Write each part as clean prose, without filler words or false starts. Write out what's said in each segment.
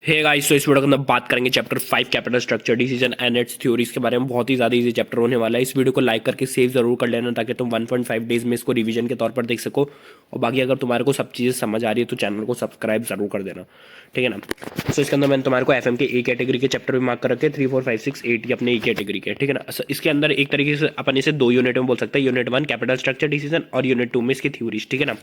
Hey guys, तो इस video के अंदर बात करेंगे chapter 5 capital structure decision and it's theories के बारे में। बहुत ही ज़्यादा इजी चैप्टर होने वाला है। इस वीडियो को लाइक करके सेव जरूर कर लेना ताकि तुम 1.5 डेज में इसको रिवीजन के तौर पर देख सको। और बाकी अगर तुम्हारे को सब चीज़ें समझ आ रही है तो चैनल को सब्सक्राइब जरूर कर देना, ठीक है ना। तो इसके अंदर मैंने तुम्हारे को एफएम के ए कैटेगरी के चैप्टर भी मार्क कर रखे 3, 4, 5, 6, 8 ये अपने ए कैटेगरी के, ठीक है ना। इसके अंदर एक तरीके से अपन इसे दो यूनिट में बोल सकते हैं। यूनिट 1 कैपिटल स्ट्रक्चर डिसीजन और यूनिट 2 में इसकी थ्योरीज, ठीक है ना।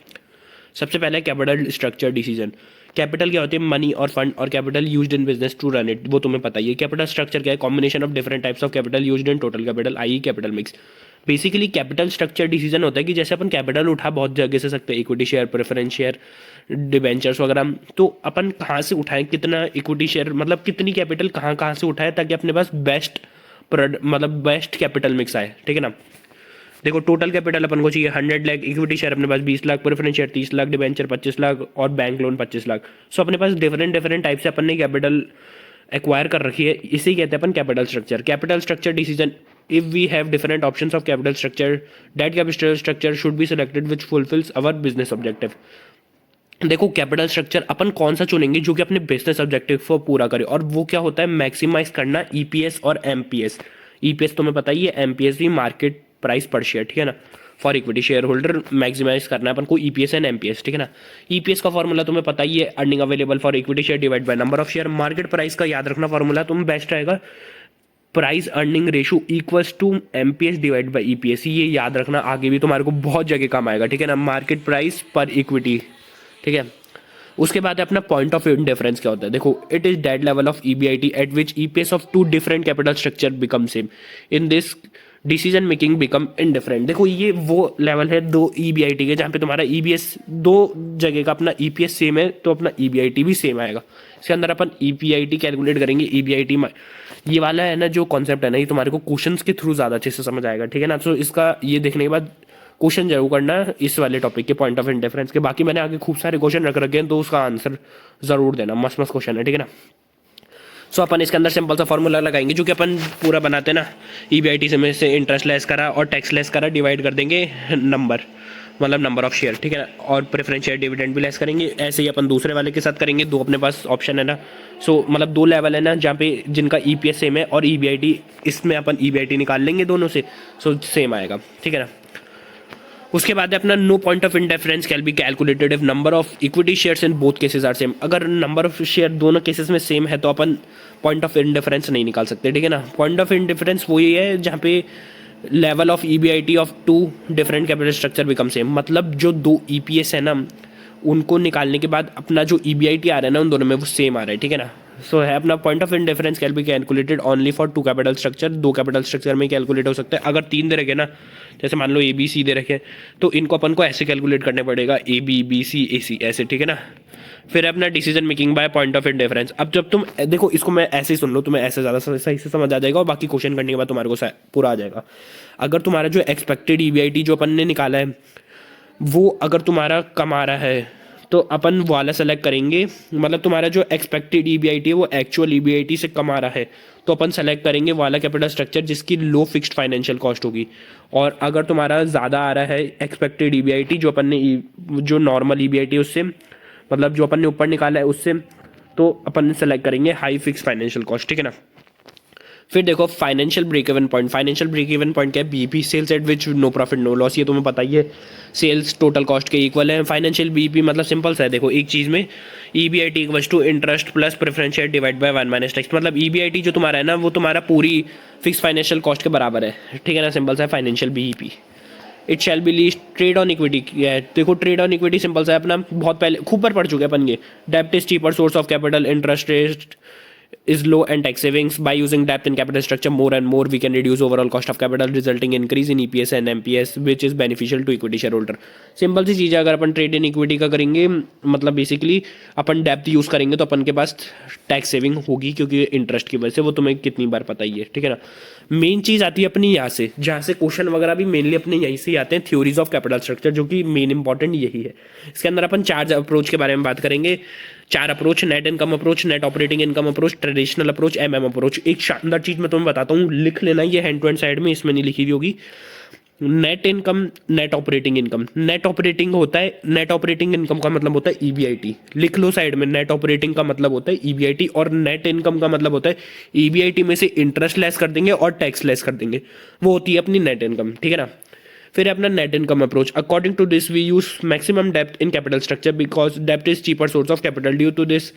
सबसे पहले कैपिटल स्ट्रक्चर डिसीजन। कैपिटल क्या होती है? मनी और फंड, और capital used in business to run it, वो तुम्हें पता ही है। कैपिटल स्ट्रक्चर क्या है? Combination of different types of capital used in total capital, I capital mix. Basically capital structure decision होता है कि जैसे अपन कैपिटल उठा बहुत जगह से सकते हैं, equity share, preference share, debentures वगैरह। तो अपन कहाँ से उठाएं, कितना इक्विटी शेयर, मतलब कितनी कैपिटल कहाँ कहाँ से उठाए ताकि अपने पास बेस्ट मतलब बेस्ट कैपिटल मिक्स आए, ठीक है ना। देखो टोटल कैपिटल अपन को चाहिए 100 लाख, इक्विटी शेयर अपने पास 20 lakh, preference share 30 lakh, debenture 25 lakh और बैंक लोन 25 लाख। सो अपने पास डिफरेंट टाइप से अपन ने कैपिटल एक्वायर कर रखी है। इसे कहते हैं अपन capital structure. Capital structure decision, if we have different options of capital structure, that capital structure should be selected which fulfils our business objective. देखो कैपिटल स्ट्रक्चर अपन कौन सा चुनेंगे जो कि अपने बिजनेस ऑब्जेक्टिव को पूरा करे, और वो क्या होता है? मैक्सिमाइज करना ईपीएस और एमपीएस। ईपीएस तुम्हें पता ही है, एमपीएस भी मार्केट प्राइस पर शेयर, ठीक है ना। For equity share holder maximize करना है अपन को ईपीएस एंड एमपीएस, ठीक है ना। ईपीएस का फॉर्मूला तुम्हें पता ही है, earning available for equity share divide by number of share. Market price का याद रखना फॉर्मूला तुम बेस्ट रहेगा, price earning ratio equals to MPS divide by EPS. ये याद रखना, आगे भी तुम्हारे को बहुत जगह काम आएगा, ठीक है ना। मार्केट प्राइस पर इक्विटी, ठीक है। उसके बाद अपना पॉइंट ऑफ डिफरेंस क्या होता है? देखो it is that level of EBIT at which EPS of two different capital structure become same, in this decision making become indifferent. देखो ये वो लेवल है दो ईबीआईटी के जहाँ पे तुम्हारा ईबीएस दो जगह का अपना ईपीएस सेम है तो अपना ईबीआईटी भी सेम आएगा। इसके अंदर अपन ईपीआईटी कैलकुलेट करेंगे। ईबीआईटी ये वाला है ना जो कॉन्सेप्ट है ना, ये तुम्हारे को क्वेश्चंस के थ्रू ज़्यादा अच्छे से समझ आएगा, ठीक है ना। तो इसका ये देखने के बाद क्वेश्चन जरूर करना इस वाले टॉपिक के पॉइंट ऑफ इंडिफरेंस के। बाकी मैंने आगे खूब सारे क्वेश्चन रख रखे हैं तो उसका आंसर जरूर देना, मस्त मस्त क्वेश्चन है, ठीक है ना। सो अपन इसके अंदर सिंपल सा फॉर्मूला लगाएंगे जो कि अपन पूरा बनाते हैं ना, ईबीआईटी से में से इंटरेस्ट लेस करा और टैक्स लेस करा, डिवाइड कर देंगे नंबर, मतलब नंबर ऑफ शेयर, ठीक है ना। और प्रेफरेंस शेयर डिविडेंड भी लेस करेंगे। ऐसे ही अपन दूसरे वाले के साथ करेंगे। दो अपने पास ऑप्शन है ना, सो मतलब दो लेवल है ना जहाँ पे जिनका ईपीएस सेम है और ईबीआईटी, इसमें अपन ईबीआईटी निकाल लेंगे दोनों से, सो सेम आएगा, ठीक है ना। उसके बाद अपना no point of indifference can be calculated if number of equity shares in both cases are same. अगर नंबर ऑफ शेयर दोनों केसेस में सेम है तो अपन पॉइंट ऑफ इंडिफरेंस नहीं निकाल सकते, ठीक है ना। पॉइंट ऑफ इंडिफरेंस वही है जहाँ पे level of EBIT of two different capital structure become same, मतलब जो दो ईपीएस है ना उनको निकालने के बाद अपना जो ईबीआईटी आ रहा है ना उन दोनों में वो सेम आ रहा है, ठीक है ना। सो है अपना point of indifference can be calculated only for two capital structure. दो कैपिटल स्ट्रक्चर में कैलकुलेट हो सकता है। अगर तीन दे रखे ना, जैसे मान लो ए बी सी दे रखे, तो इनको अपन को ऐसे कैलकुलेट करने पड़ेगा, ए बी बी सी ए सी ऐसे, ठीक है ना। फिर अपना decision making by point of indifference. अब जब तुम देखो इसको मैं ऐसे ही सुन लो, तुम्हें ऐसे ज़्यादा सही से समझ आ जाएगा और बाकी क्वेश्चन करने के बाद तुम्हारे को पूरा आ जाएगा। अगर तुम्हारा जो एक्सपेक्टेड ईबीआईटी जो अपन ने निकाला है वो अगर तुम्हारा कम आ रहा है तो अपन वाला सेलेक्ट करेंगे, मतलब तुम्हारा जो एक्सपेक्टेड ईबीआईटी है वो एक्चुअल ईबीआईटी से कम आ रहा है तो अपन सेलेक्ट करेंगे वाला कैपिटल स्ट्रक्चर जिसकी लो फिक्स्ड फाइनेंशियल कॉस्ट होगी। और अगर तुम्हारा ज़्यादा आ रहा है एक्सपेक्टेड ईबीआईटी जो अपन ने जो नॉर्मल ईबीआईटी उससे, मतलब जो अपन ने ऊपर निकाला है उससे, तो अपन सेलेक्ट करेंगे हाई फिक्स फाइनेंशियल कॉस्ट, ठीक है ना। फिर देखो financial break even point. Financial break even point क्या है? BP, sales at which no profit no loss. ये तुम्हें पता ही है, सेल्स टोटल कॉस्ट के इक्वल है। फाइनेंशियल बीपी मतलब सिंपल सा है, देखो एक चीज़ में EBIT equals to interest plus preference share divide by 1 minus tax. मतलब ईबीआईटी जो तुम्हारा है ना वो तुम्हारा पूरी फिक्स फाइनेंशियल कॉस्ट के बराबर है, ठीक है ना। सिंपल सा है financial BEP. It shall be least trade on equity क्या है? देखो ट्रेड ऑन इक्विटी सिंपल सा है, अपना बहुत पहले खूब बार पढ़ चुके हैं अपन ये। डेब्ट is cheaper source of capital, interest rate is low and tax savings. By using debt in capital structure more and more we can reduce overall cost of capital resulting increase in EPS and MPS which is beneficial to equity shareholder. Simple सी चीज़ है, अगर अपन trade in equity का करेंगे मतलब basically अपन depth use करेंगे तो अपन के पास टैक्स सेविंग होगी क्योंकि इंटरेस्ट की वजह से, वो तुम्हें कितनी बार पता ही है, ठीक है ना। मेन चीज़ आती है अपनी यहाँ से, जहाँ से क्वेश्चन वगैरह भी मेनली अपने यहीं से ही आते हैं, थ्योरीज ऑफ कैपिटल स्ट्रक्चर, जो कि मेन इंपॉर्टेंट यही है। इसके अंदर अपन चार अप्रोच के बारे में बात करेंगे। चार approach: net income approach, net operating income approach, traditional approach, MM approach. एक शानदार चीज़ मैं तुम्हें बताता हूँ, लिख लेना, ये हैंड टू हैंड साइड में इसमें नहीं लिखी हुई होगी। Net income, net operating income, net operating होता है, नेट ऑपरेटिंग इनकम का मतलब होता है ईबीआईटी, लिख लो साइड में, नेट ऑपरेटिंग का मतलब होता है ईबीआईटी, और नेट इनकम का मतलब होता है ईबीआईटी में से इंटरेस्ट लेस कर देंगे और टैक्स लेस कर देंगे, वो होती है अपनी नेट इनकम, ठीक है ना। फिर अपना net income approach, according to this we use maximum depth in capital structure because depth is cheaper source of capital due to this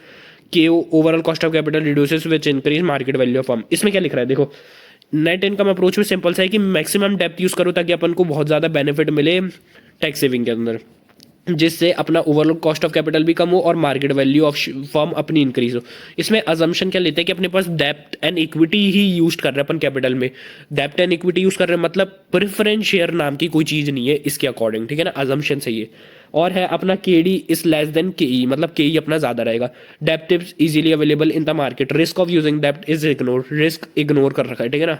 के overall cost of capital reduces which increase market value of firm. इसमें क्या लिख रहा है देखो, net income approach में simple सा है कि मैक्सिमम डेप्थ यूज करो ताकि अपन को बहुत ज़्यादा बेनिफिट मिले टैक्स सेविंग के अंदर, जिससे अपना ओवरऑल कॉस्ट ऑफ कैपिटल भी कम हो और मार्केट वैल्यू ऑफ फर्म अपनी इंक्रीज हो। इसमें अजम्पशन क्या लेते हैं कि अपने पास डेप्थ एंड इक्विटी ही यूज कर रहे हैं अपन कैपिटल में, डेप्थ एंड इक्विटी यूज कर रहे हैं, मतलब प्रेफरेंस शेयर नाम की कोई चीज़ नहीं है इसके अकॉर्डिंग, ठीक है ना, अजम्पशन सही है। और है अपना के डी इज लेस देन के ई, मतलब के ई अपना ज़्यादा रहेगा। Depth is easily available in the market, risk of using depth is ignore, risk ignore कर रखा है, ठीक है ना,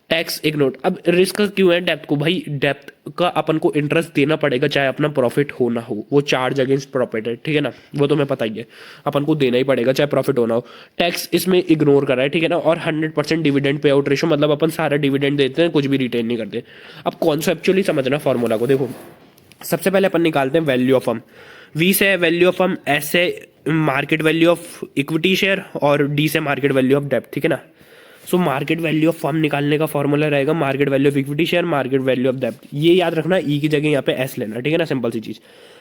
टैक्स इग्नोर। अब रिस्क क्यों है डेप्थ को, भाई डेप्थ का अपन को इंटरेस्ट देना पड़ेगा चाहे अपना प्रॉफिट हो ना हो, वो चार्ज अगेंस्ट प्रॉफिट है, ठीक है ना, वो तो मैं पता ही है, अपन को देना ही पड़ेगा चाहे प्रॉफिट हो ना हो। टैक्स इसमें इग्नोर कर रहा है, ठीक है ना, और 100% डिविडेंड पे आउट रेशो, मतलब अपन सारा डिविडेंड देते हैं, कुछ भी रिटेन नहीं करते। अब कॉन्सेप्चुअली समझना फॉर्मूला को, देखो सबसे पहले अपन निकालते हैं वैल्यू ऑफ फर्म, वी से वैल्यू ऑफ फर्म, एस से market value of equity share, और डी से मार्केट वैल्यू ऑफ डेप्थ, ठीक है ना। सो मार्केट वैल्यू ऑफ फर्म निकालने का फॉर्मूला रहेगा market value of equity share, market value of depth, ये याद रखना, ई की जगह यहाँ पे एस लेना, ठीक है ना, सिंपल सी चीज़।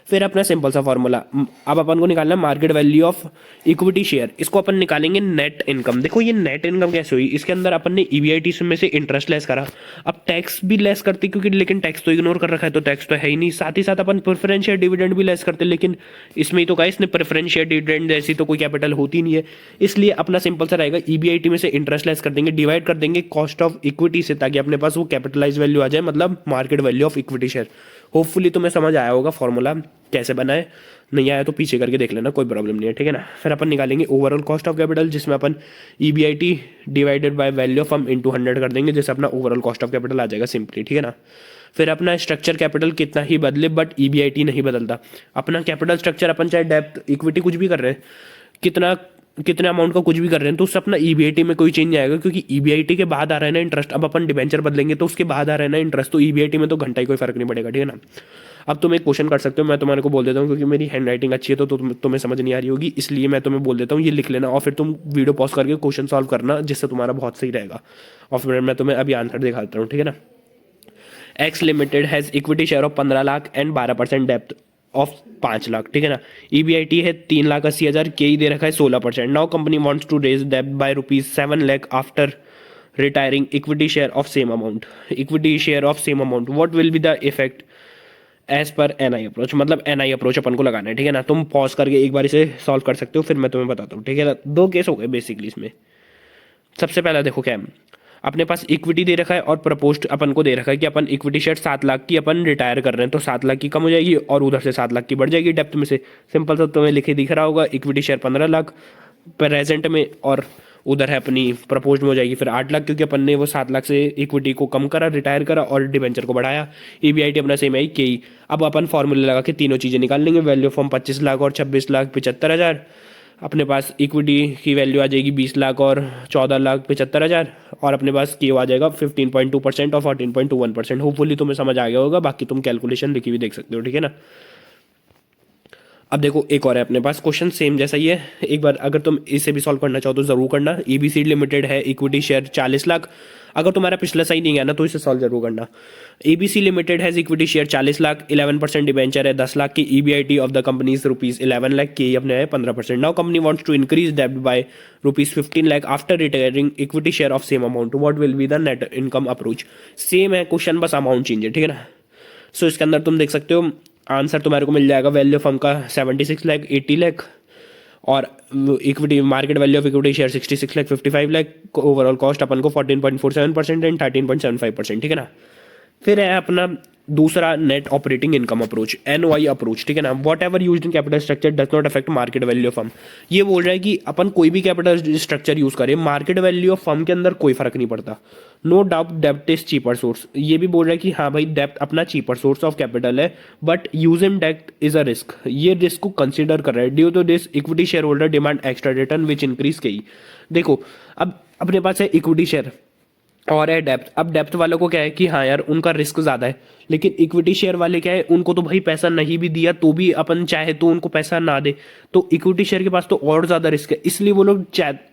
फिर अपना सिंपल सा फॉर्मूला, अब अपन को निकालना है market value of equity share, इसको अपन निकालेंगे नेट इनकम। देखो ये नेट इनकम कैसे हुई, इसके अंदर अपन ने ईबीआईटी में से इंटरेस्ट लेस करा, अब टैक्स भी लेस करते क्योंकि, लेकिन टैक्स तो इग्नोर कर रखा है तो टैक्स तो है ही नहीं, साथ ही साथ अपन प्रेफरेंस शेयर डिविडेंड भी लेस करते, लेकिन इसमें ही तो कहा इसने प्रेफरेंस शेयर डिविडेंड ऐसी तो कोई कैपिटल होती नहीं है, इसलिए अपना सिंपल सा रहेगा ईबीआईटी में से इंटरेस्ट लेस कर देंगे, डिवाइड कर देंगे कॉस्ट ऑफ इक्विटी से, ताकि अपने पास वो कैपिटलाइज वैल्यू आ जाए, मतलब market value of equity share. Hopefully तुम्हें समझ आया होगा फॉर्मूला कैसे बना है, नहीं आया तो पीछे करके देख लेना, कोई प्रॉब्लम नहीं है, ठीक है ना। फिर अपन निकालेंगे ओवरऑल कॉस्ट ऑफ कैपिटल, जिसमें अपन EBIT divided by value of firm into 100 कर देंगे, जैसे अपना ओवरऑल कॉस्ट ऑफ कैपिटल आ जाएगा सिंपली, ठीक है ना। फिर अपना स्ट्रक्चर कैपिटल कितना ही बदले बट ईबीआईटी नहीं बदलता, अपना कैपिटल स्ट्रक्चर अपन चाहे डेप्थ इक्विटी कुछ भी कर रहे हैं, कितना कितने अमाउंट का कुछ भी कर रहे हैं, तो उससे अपना ईबीआईटी में कोई चेंज नहीं आएगा, क्योंकि ईबीआईटी के बाद आ रहा है ना इंटरेस्ट, अब अपन डिबेंचर बदलेंगे तो उसके बाद आ रहा है ना इंटरेस्ट, तो ईबीआईटी में तो घंटा ही कोई फर्क नहीं पड़ेगा, ठीक है ना। अब तुम एक क्वेश्चन कर सकते हो, मैं तुम्हारे को बोल देता हूँ, क्योंकि मेरी हैंड राइटिंग अच्छी है तो तुम्हें समझ नहीं आ रही होगी, इसलिए मैं तुम्हें बोल देता हूँ, ये लिख लेना और फिर तुम वीडियो पॉज करके क्वेश्चन सॉल्व करना, जिससे तुम्हारा बहुत सही रहेगा। और फिर मैं तुम्हें अभी आंसर दिखाता हूँ, ठीक है ना। X limited has equity share of 15 lakh and 12% depth of 5 lakh, ठीक है ना। ईबीआईटी है 3,80,000, के ही दे रखा है 16%। Now company wants to raise डेप्थ by ₹7 lakh after retiring equity share of same amount, equity share of same amount, what will be the effect as per NI approach, मतलब NI approach अपन को लगाना है, ठीक है ना। तुम पॉज करके एक बार इसे सॉल्व कर सकते हो, फिर मैं तुम्हें बताता हूँ, ठीक है ना। दो केस हो गए बेसिकली इसमें। सबसे पहला देखो क्या है, अपने पास इक्विटी दे रखा है और प्रपोज्ड अपन को दे रखा है कि अपन इक्विटी शेयर 7 लाख की अपन रिटायर कर रहे हैं, तो 7 लाख की कम हो जाएगी और उधर से 7 लाख की बढ़ जाएगी डेप्थ में से। सिंपल सा तुम्हें लिखे दिख रहा होगा, इक्विटी शेयर 15 लाख प्रेजेंट में, और उधर है अपनी प्रपोज्ड में हो जाएगी फिर 8 लाख, क्योंकि अपन ने वो 7 लाख से इक्विटी को कम करा, रिटायर करा और डिबेंचर को बढ़ाया। ईबीआईटी अपना सेम है के ही। अब अपन फॉर्मूले लगा के तीनों चीज़ें निकाल लेंगे, वैल्यू फॉर्म 25 लाख और 26,75,000। अपने पास इक्विटी की वैल्यू आ जाएगी 20 लाख और 14,75,000, और अपने पास क्यू आ जाएगा 15.2% और 14.21%। होपफुली तुम्हें समझ आ गया होगा, बाकी तुम कैलकुलेशन लिखी हुई देख सकते हो, ठीक है ना। अब देखो एक और है अपने पास क्वेश्चन, सेम जैसा ही है, एक बार अगर तुम इसे भी सॉल्व करना चाहो तो जरूर करना। ईबीसी लिमिटेड है इक्विटी शेयर 40 लाख, अगर तुम्हारा पिछला सही नहीं है ना तो इसे सॉल्व जरूर करना। ABC limited has equity share 40 lakh, 11% debenture है 10 लाख की, EBIT of the company is ₹11 lakh की, अपने है 15%। Now company wants to increase डेब्ट by ₹15 lakh after retiring equity share of same amount, what will be the net income approach. Same है question, बस amount change है, ठीक है ना। सो इसके अंदर तुम देख सकते हो आंसर तुम्हारे को मिल जाएगा, वैल्यू फर्म का 76 लाख, 80 लाख, और equity market value of equity share 66 lakh, 55 lakh, overall cost अपन को 14.47% एंड 13.75%, ठीक है ना। फिर है अपना दूसरा net operating income approach, NOI approach, ठीक है ना। Whatever use in capital structure does not affect market value of firm. ये बोल रहा है कि अपन कोई भी कैपिटल स्ट्रक्चर यूज करें, मार्केट वैल्यू ऑफ फर्म के अंदर कोई फर्क नहीं पड़ता। नो डाउट डेप्ट इज चीपर सोर्स, ये भी बोल रहा है कि हाँ भाई डेप्ट अपना चीपर सोर्स ऑफ कैपिटल है, बट यूजिंग डेप्ट इज अ रिस्क, ये रिस्क को कंसिडर कर रहा है। Due to this equity share holder demand extra return which increase की। देखो अब अपने पास है इक्विटी शेयर, और है डेप्थ। अब डेप्थ वालों को क्या है कि हाँ यार उनका रिस्क ज़्यादा है, लेकिन इक्विटी शेयर वाले क्या है, उनको तो भाई पैसा नहीं भी दिया तो भी अपन चाहे तो उनको पैसा ना दे, तो इक्विटी शेयर के पास तो और ज़्यादा रिस्क है, इसलिए वो लोग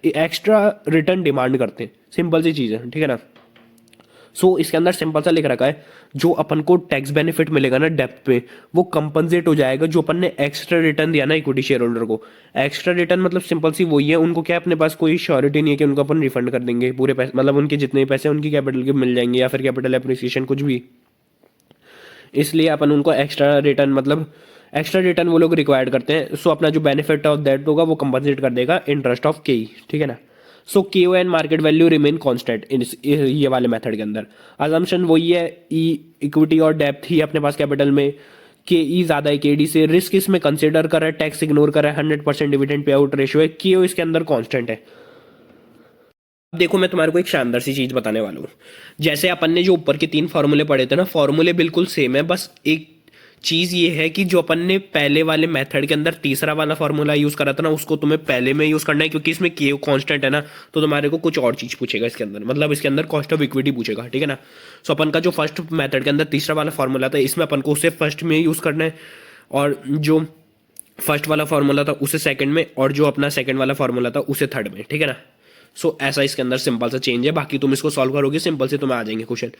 एक्स्ट्रा रिटर्न डिमांड करते हैं। सिंपल सी चीज़ है, ठीक है ना। सो इसके अंदर सिंपल सा लिख रखा है, जो अपन को टैक्स बेनिफिट मिलेगा ना डेप्थ पे, वो कंपनसेट हो जाएगा जो अपन ने एक्स्ट्रा रिटर्न दिया ना इक्विटी शेयर होल्डर को। एक्स्ट्रा रिटर्न मतलब सिंपल सी वही है, उनको क्या अपने पास कोई श्योरिटी नहीं है कि उनको अपन रिफंड कर देंगे पूरे पैसे, मतलब उनके जितने पैसे उनकी कैपिटल के मिल जाएंगे या फिर कैपिटल एप्रिसिएशन कुछ भी, इसलिए अपन उनको एक्स्ट्रा रिटर्न मतलब एक्स्ट्रा रिटर्न वो लोग रिक्वायर्ड करते हैं। सो अपना जो बेनिफिट ऑफ दैट होगा वो कंपनसेट कर देगा इंटरेस्ट ऑफ के, ठीक है ना। So K O and market value remain constant ये वाले मेथड के अंदर। अजम्पशन वही है, ई इक्विटी और डेप्थ ही अपने पास कैपिटल में, के ई ज़्यादा है के डी से, रिस्क इसमें कंसिडर कर रहा है, टैक्स इग्नोर कर रहा है, 100% डिविडेंड पे आउट रेशियो है, के ओ इसके अंदर कांस्टेंट है। अब देखो मैं तुम्हारे को एक शानदार सी चीज बताने वाला हूँ। जैसे अपन ने जो ऊपर के 3 फॉर्मूले पढ़े थे ना, फॉर्मूले बिल्कुल सेम है, बस एक चीज ये है कि जो अपन ने पहले वाले मेथड के अंदर तीसरा वाला फॉर्मूला यूज करा था ना, उसको तुम्हें पहले में यूज करना है, क्योंकि इसमें के कांस्टेंट है ना, तो तुम्हारे को कुछ और चीज पूछेगा इसके अंदर, मतलब इसके अंदर कॉस्ट ऑफ इक्विटी पूछेगा, ठीक है ना। सो अपन का जो फर्स्ट मेथड के अंदर तीसरा वाला फॉर्मूला था, इसमें अपन को उसे फर्स्ट में यूज करना है, और जो फर्स्ट वाला फॉर्मूला था उसे सेकंड में, और जो अपना सेकंड वाला फॉर्मूला था उसे थर्ड में, ठीक है ना। सो ऐसा इसके अंदर सिंपल सा चेंज है, बाकी तुम इसको सॉल्व करोगे सिंपल से तुम्हें आ जाएंगे क्वेश्चन।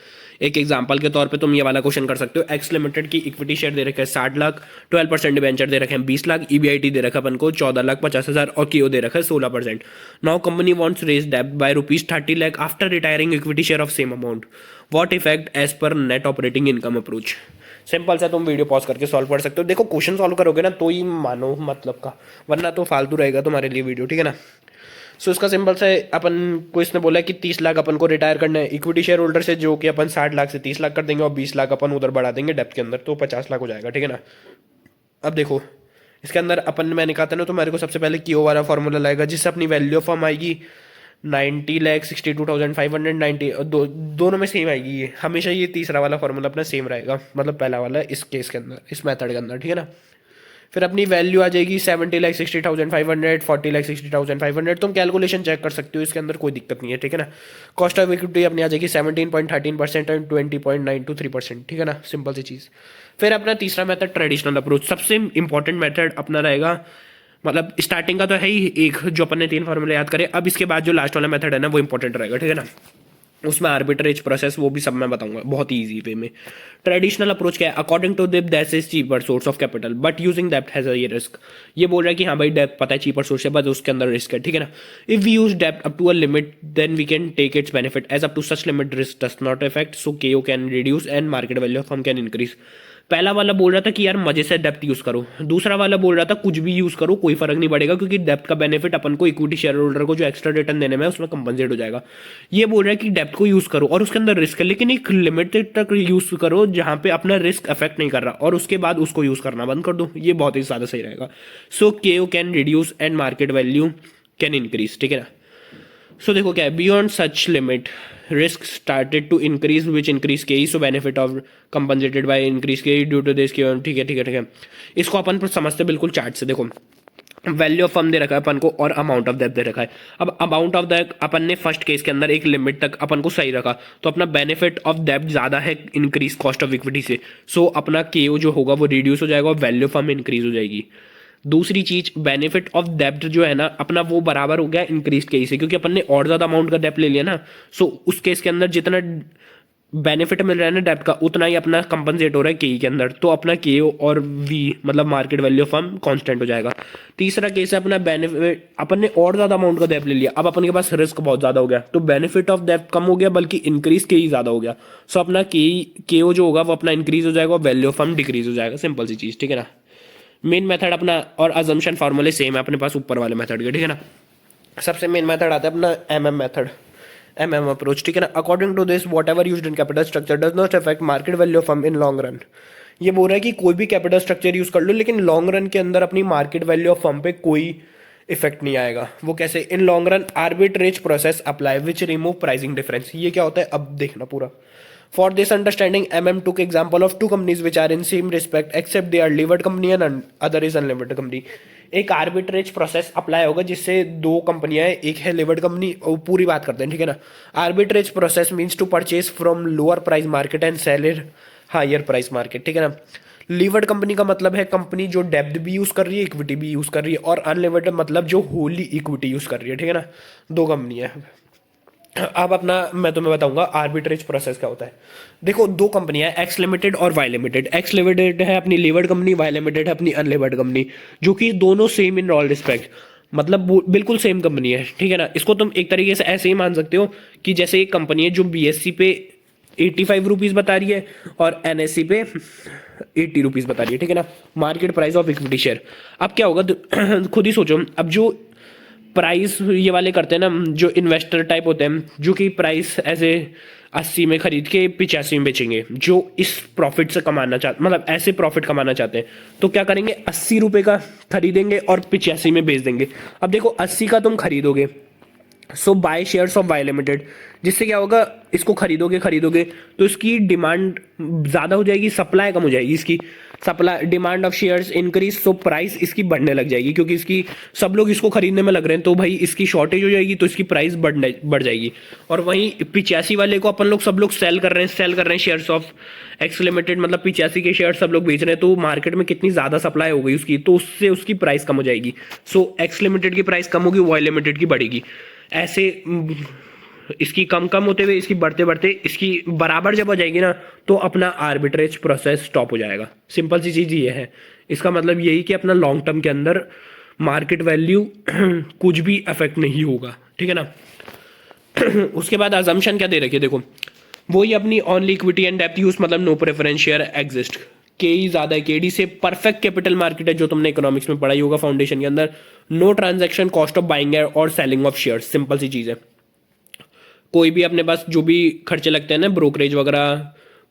एक एग्जांपल के तौर पे तुम ये वाला क्वेश्चन कर सकते हो। एक्स लिमिटेड की इक्विटी शेयर दे रखे हैं 60 लाख, 12% डिबेंचर दे रखे हैं 20 लाख, ईबीआईटी दे रखा है अपन को 14,50,000 और केओ दे रखा है 16%। नाउ कंपनी वांट्स रेज डेब्ट by ₹30 lakh after retiring equity share of same amount, what effect as per net operating income approach. Simple सा तुम वीडियो पॉज करके सॉल्व कर सकते हो। देखो क्वेश्चन सॉल्व करोगे ना तो ही मानो मतलब का, वरना तो फालतू रहेगा तुम्हारे लिए वीडियो, ठीक है ना। सो इसका सिंपल से अपन को इसने बोला कि 30 लाख अपन को रिटायर करना है इक्विटी शेयर होल्डर से, जो कि अपन 60 लाख से 30 लाख कर देंगे और 20 लाख अपन उधर बढ़ा देंगे डेप्थ के अंदर, तो 50 लाख हो जाएगा, ठीक है ना। अब देखो इसके अंदर अपन मैंने कहा था ना तुम्हारे को सबसे पहले क्यू वाला फॉर्मूला लाएगा, जिससे अपनी वैल्यू ऑफ फर्म आएगी 90,62,590, दोनों में सेम आएगी। ये हमेशा ये तीसरा वाला फॉर्मूला अपना सेम रहेगा, मतलब पहला वाला इस केस के अंदर, इस मेथड के अंदर, ठीक है ना। फिर अपनी वैल्यू आ जाएगी 70,60,500, 40,60,500। तुम कैलकुलेशन चेक कर सकते हो, इसके अंदर कोई दिक्कत नहीं है, ठीक है ना। कॉस्ट ऑफ इक्विटी अपनी आ जाएगी 17.13% एंड 20.923%, ठीक है ना, सिंपल सी चीज़। फिर अपना तीसरा मेथड ट्रेडिशनल अप्रोच, सबसे इंपॉर्टेंट मेथड अपना रहेगा, मतलब स्टार्टिंग का तो है ही एक जो अपन ने 3 फॉर्मूले याद करे, अब इसके बाद जो लास्ट वाला मेथड है ना वो इंपॉर्टेंट रहेगा, ठीक है ना। उसमें आर्बिट्रेज प्रोसेस वो भी सब मैं बताऊंगा बहुत ही इजी वे में। ट्रेडिशनल अप्रोच क्या है, according to that is cheaper source of capital but using डेप्थ हैज ये रिस्क। ये बोल रहा है कि हाँ भाई डेप्थ पता है चीपर सोर्स है, बट उसके अंदर रिस्क है, ठीक है ना। इफ वी यूज डेप्थ up to a limit then we can take its benefit, as up to such limit risk does not effect, so KO can reduce and market value of firm can increase. पहला वाला बोल रहा था कि यार मजे से डेप्थ यूज करो, दूसरा वाला बोल रहा था कुछ भी यूज करो कोई फर्क नहीं पड़ेगा, क्योंकि डेप्थ का बेनिफिट अपन को इक्विटी शेयर होल्डर को जो एक्स्ट्रा रिटर्न देने में है उसमें कंपनसेट हो जाएगा। ये बोल रहा है कि डेप्थ को यूज करो और उसके अंदर रिस्क है, लेकिन एक लिमिट तक यूज करो जहां पे अपना रिस्क अफेक्ट नहीं कर रहा, और उसके बाद उसको यूज करना बंद कर दो, ये बहुत ही ज्यादा सही रहेगा। So KO can reduce and market value can increase, ठीक है ना। सो देखो क्या है, beyond such limit risk started to increase which increase K, so benefit of compensated by increase K due to this, ठीक है ठीक है ठीक है। इसको अपन समझते बिल्कुल चार्ट से। देखो वैल्यू ऑफ फर्म दे रखा है अपन को और अमाउंट ऑफ डेप्थ दे रखा है। अब अमाउंट ऑफ डेप्थ अपन ने फर्स्ट केस के अंदर एक लिमिट तक अपन को सही रखा, तो अपना बेनिफिट ऑफ डेप्थ ज्यादा है इंक्रीज कॉस्ट ऑफ इक्विटी से, सो अपना केओ जो होगा वो रिड्यूस हो जाएगा और वैल्यू ऑफ फर्म इंक्रीज हो जाएगी। दूसरी चीज बेनिफिट ऑफ डेप्ट जो है ना अपना वो बराबर हो गया इंक्रीज केस से, क्योंकि अपन ने और ज्यादा अमाउंट का डेप्ट ले लिया ना, सो उस केस के अंदर जितना बेनिफिट मिल रहा है ना डेप्ट का उतना ही अपना कंपनसेट हो रहा है के के अंदर, तो अपना के और वी मतलब market value of firm constant हो जाएगा। तीसरा केस है अपना बेनिफिट, अपन ने और ज्यादा अमाउंट का डेप्ट ले लिया, अब अपन के पास रिस्क बहुत ज्यादा हो गया, तो बेनिफिट ऑफ डेप्ट कम हो गया बल्कि इंक्रीज के ही ज्यादा हो गया, सो अपना के जो होगा वो अपना इंक्रीज हो जाएगा और वैल्यू ऑफ फर्म डिक्रीज हो जाएगा, सिंपल सी चीज, ठीक है ना। मेन मेथड अपना और अजम्पशन फार्मूले सेम है अपने पास ऊपर वाले मेथड के, ठीक है ना। सबसे मेन मेथड आता है अपना एमएम मेथड, एमएम अप्रोच, ठीक है ना। According to this whatever used in capital structure does not affect market value of firm in long run. ये बोल रहा है कि कोई भी कैपिटल स्ट्रक्चर यूज कर लो लेकिन लॉन्ग रन के अंदर अपनी मार्केट वैल्यू ऑफ फर्म पे कोई इफेक्ट नहीं आएगा। वो कैसे, इन long run arbitrage process apply विच रिमूव प्राइसिंग डिफरेंस। ये क्या होता है अब देखना पूरा। For this understanding, MM took example of two companies which are in same respect except they are levered company and other is unlevered company. एक arbitrage process apply होगा जिससे दो कंपनियां हैं, एक है लिवर्ड कंपनी, और पूरी बात करते हैं, ठीक है ना। Arbitrage process means to purchase from lower price market and sell it higher price market, ठीक है ना। लीवर्ड कंपनी का मतलब है कंपनी जो डेब्ट भी यूज कर रही है, इक्विटी भी यूज कर रही है, और अनलिवर्ड मतलब जो होली इक्विटी यूज कर रही है, ठीक है ना। दो कंपनियां हैं। अब अपना मैं तुम्हें बताऊंगा आर्बिट्रेज प्रोसेस क्या होता है। देखो दो कंपनियां हैं, एक्स लिमिटेड और वाई लिमिटेड। एक्स लिमिटेड है अपनी लीवर्ड कंपनी, वाई लिमिटेड है अपनी अनलिवर्ड कंपनी, जो कि दोनों सेम इन ऑल रिस्पेक्ट, मतलब बिल्कुल सेम कंपनी है, ठीक है ना। इसको तुम एक तरीके से ऐसे ही मान सकते हो कि जैसे एक कंपनी है जो बीएससी पे 85 रुपीज़ बता रही है और एनएससी पे 80 रुपीज़ बता रही है, ठीक है ना, market price of equity share. अब क्या होगा खुद ही सोचो। अब जो प्राइस ये वाले करते हैं ना, जो इन्वेस्टर टाइप होते हैं, जो कि प्राइस ऐसे 80 में खरीद के 85 में बेचेंगे, जो इस प्रॉफिट से कमाना चाहते, मतलब ऐसे प्रॉफिट कमाना चाहते हैं, तो क्या करेंगे, 80 रुपये का खरीदेंगे और 85 में बेच देंगे। अब देखो 80 का तुम खरीदोगे, so buy shares of Y limited, जिससे क्या होगा, इसको खरीदोगे तो इसकी डिमांड ज़्यादा हो जाएगी, सप्लाई कम हो जाएगी, इसकी supply demand of shares increase, so price इसकी बढ़ने लग जाएगी, क्योंकि इसकी सब लोग इसको खरीदने में लग रहे हैं, तो भाई इसकी शॉर्टेज हो जाएगी, तो इसकी प्राइस बढ़ जाएगी। और वहीं 85 वाले को अपन लोग सब लोग सेल कर रहे हैं शेयर्स ऑफ एक्स लिमिटेड, मतलब 85 के शेयर सब लोग बेच रहे हैं, तो मार्केट में कितनी ज़्यादा सप्लाई हो गई उसकी, तो उससे उसकी प्राइस कम हो जाएगी। सो एक्स लिमिटेड की प्राइस कम होगी, वाई लिमिटेड की बढ़ेगी। ऐसे इसकी कम होते हुए इसकी बढ़ते इसकी बराबर जब हो जाएगी ना, तो अपना आर्बिट्रेज प्रोसेस स्टॉप हो जाएगा। सिंपल सी चीज़ ये है। इसका मतलब यही कि अपना लॉन्ग टर्म के अंदर मार्केट वैल्यू कुछ भी अफेक्ट नहीं होगा, ठीक है ना। उसके बाद अजम्पशन क्या दे रखी है, देखो वही अपनी only equity and depth use, मतलब नो प्रेफरेंस शेयर एग्जिस्ट। के ई ज़्यादा है, केडी से परफेक्ट कैपिटल मार्केट है, जो तुमने इकोनॉमिक्स में पढ़ाई होगा फाउंडेशन के अंदर। No transaction cost of buying और सेलिंग ऑफ शेयर, सिंपल सी चीज़ है। कोई भी अपने पास जो भी खर्चे लगते हैं ना, ब्रोकरेज वगैरह,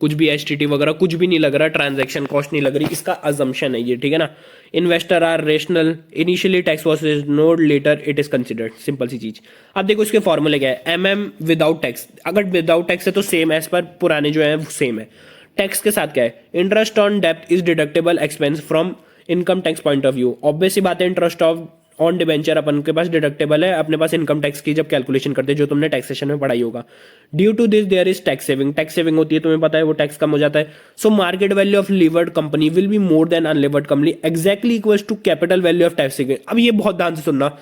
कुछ भी एसटीटी वगैरह, कुछ भी नहीं लग रहा, ट्रांजैक्शन कॉस्ट नहीं लग रही, इसका अजम्पशन है ये, ठीक है ना। Investor are rational, initially tax was ignored, later it is considered, simple सी चीज। अब देखो इसके फॉर्मूले क्या है, एमएम विदाउट टैक्स, अगर विदाउट टैक्स है तो सेम एज पर पुराने जो है वो सेम है। टैक्स के साथ क्या है, इंटरेस्ट ऑन डेप्ट is deductible expense from income tax point of view. Obvious सी बात है, इंटरेस्ट ऑफ ऑन डिबेंचर अपन के पास डिडक्टेबल है, अपने पास इनकम टैक्स की जब कैलकुलेशन करते हैं, जो तुमने टैक्सेशन में पढ़ाई होगा। Due to this there is tax saving होती है, तुम्हें पता है, वो टैक्स कम हो जाता है। So market value of levered company will be more than unlevered company, exactly equals to capital value of tax saving. अब ये बहुत ध्यान से सुनना,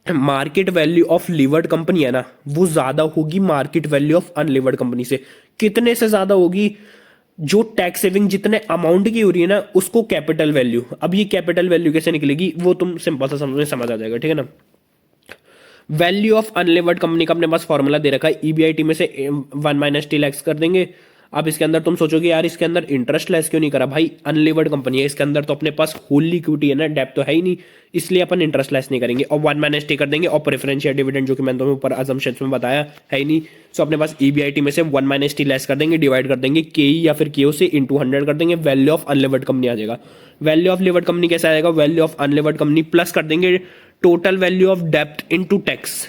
market value of levered company है ना, वो ज्यादा होगी market value of unlevered company से। कितने से ज्यादा होगी, जो टैक्स सेविंग जितने अमाउंट की हो रही है ना, उसको कैपिटल वैल्यू। अब ये कैपिटल वैल्यू कैसे निकलेगी, वो तुम सिंपल सा समझ आ जाएगा, ठीक है ना। वैल्यू ऑफ अनलिवर्ड कंपनी का अपने पास फॉर्मूला दे रखा है, ईबीआईटी में से 1 - T कर देंगे। अब इसके अंदर तुम सोचोगे यार इसके अंदर इंटरेस्ट लेस क्यों नहीं करा, भाई अनलिवर्ड कंपनी है, इसके अंदर तो अपने पास होल इक्विटी है ना, डेप्ट तो है ही नहीं, इसलिए अपन इंटरेस्ट लेस नहीं करेंगे और 1 - T कर देंगे। और प्रेफरेंस शेयर डिविडेंड, जो कि मैंने तुम्हें ऊपर अजम्पशंस में बताया, है ही नहीं, सो अपने पास ईबीआईटी में से 1 - T लेस कर देंगे, डिवाइड कर देंगे के या फिर केओ से इंटू 100 कर देंगे, वैल्यू ऑफ अनलिवर्ड कंपनी आ जाएगा। वैल्यू ऑफ लिवर्ड कंपनी कैसा आएगा, value of unlevered company plus कर देंगे टोटल वैल्यू ऑफ डेप्ट इंटू टैक्स,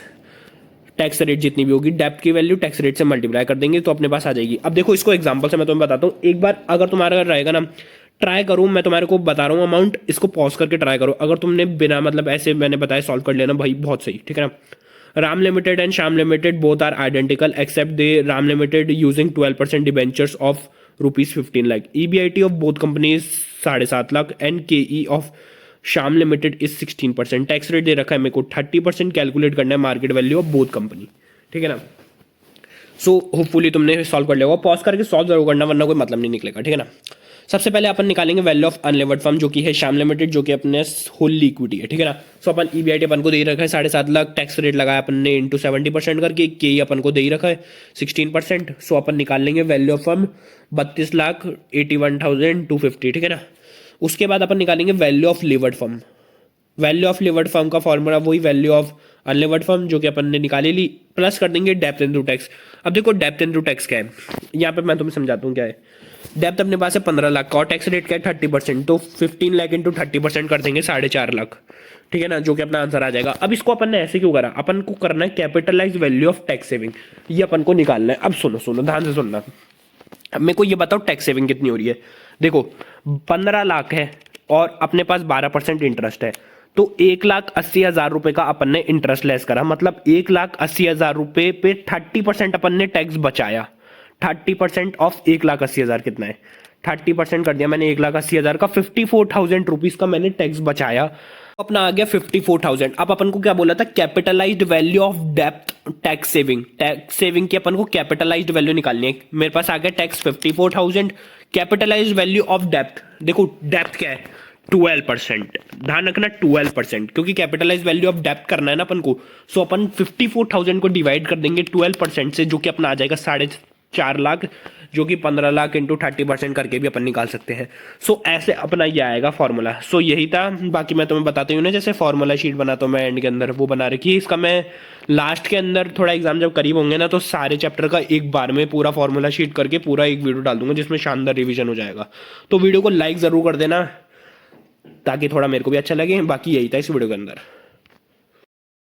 टैक्स रेट जितनी भी होगी, डेप्ट की वैल्यू टैक्स रेट से मल्टीप्लाई कर देंगे, तो अपने पास आ जाएगी। अब देखो इसको एग्जांपल से मैं तुम्हें बताता हूँ, एक बार अगर तुम्हारा रहेगा ना, ट्राई करो, मैं तुम्हारे को बता रहा हूँ अमाउंट, इसको पॉज करके ट्राई करो। अगर तुमने बिना मतलब ऐसे मैंने बताया सॉल्व कर लेना भाई, बहुत सही, ठीक है ना। Ram limited and Shyam limited both are identical except they Ram limited using 12% debentures of ₹15 lakh. EBIT of both companies 7.5 lakh and K E of Shyam limited is 16%। Tax rate दे रखा है मेरे को 30%, कैलकुलेट करना है market value of both company, ठीक है ना। सो होपफुली तुमने सॉल्व कर लिया, पॉज करके सॉल्व जरूर करना, वरना कोई मतलब नहीं निकलेगा, ठीक है ना। सबसे पहले अपन निकालेंगे वैल्यू ऑफ अनलिवर्ड फर्म, जो कि है श्याम लिमिटेड, जो कि अपने होल इक्विटी है, ठीक है ना। सो अपन ईबीआईटी अपन को दे रखा है 7.5 लाख, टैक्स रेट लगाया अपन ने इंटू 70% करके, के अपन को दे रखा है 16%। सो अपन निकाल लेंगे वैल्यू ऑफ फर्म 32,81,250, ठीक है ना। उसके बाद अपन निकालेंगे value of levered firm. Value of levered firm का फॉर्मूला वही वैल्यू ऑफ अनलिवर्ड फर्म, जो कि अपन ने निकाली ली, प्लस कर देंगे डेप्थ इनटू टैक्स। अब देखो डेप्थ इनटू टैक्स क्या है, यहाँ पे मैं तुम्हें समझाता हूँ क्या है। डेप्थ अपने पास है 15 लाख का और टैक्स रेट क्या है 30%, तो 15 लाख इंटू 30% कर देंगे 4.5 लाख, ठीक है ना, जो कि अपना आंसर आ जाएगा। अब इसको अपन ने ऐसे क्यों करा, अपन को करना है capitalize value of tax saving, ये अपन को निकालना है। अब सुनो ध्यान से सुनना, अब मेरे को ये बताओ टैक्स सेविंग कितनी हो रही है। देखो 15 लाख है और अपने पास 12% इंटरेस्ट है, तो 1,80,000 रुपए का अपन ने इंटरेस्ट लेस करा, मतलब 1,80,000 रुपए पे 30% अपन ने टैक्स बचाया। 30% ऑफ 1,80,000 कितना है, 30% कर दिया मैंने 1,80,000 का, 54,000 रुपीज का मैंने टैक्स बचाया। अपना आ गया 54,000। अब अपन को क्या बोला था, capitalised value of depth tax saving, tax saving की अपन को कैपिटलाइज्ड वैल्यू निकालनी है। मेरे पास आ गया tax 54,000, capitalised value of depth, देखो डेप्थ क्या है 12%, ध्यान रखना 12%, क्योंकि कैपिटलाइज वैल्यू ऑफ डेप्थ करना है ना अपन को। सो अपन 54,000 को डिवाइड कर देंगे 12% से, जो कि अपना आ जाएगा 4.5 लाख, जो कि 15 लाख इंटू 30% करके भी अपन निकाल सकते हैं। सो ऐसे अपना ये आएगा फॉर्मूला। सो यही था, बाकी मैं तुम्हें बताती हूँ ना, जैसे फॉर्मूला शीट बनाता हूँ मैं एंड के अंदर, वो बना रखी है। इसका मैं लास्ट के अंदर थोड़ा एग्जाम जब करीब होंगे ना, तो सारे चैप्टर का एक बार में पूरा फॉर्मूला शीट करके पूरा एक वीडियो डाल दूंगा, जिसमें शानदार रिविजन हो जाएगा। तो वीडियो को लाइक जरूर कर देना, ताकि थोड़ा मेरे को भी अच्छा लगे। बाकी यही था इस वीडियो के अंदर।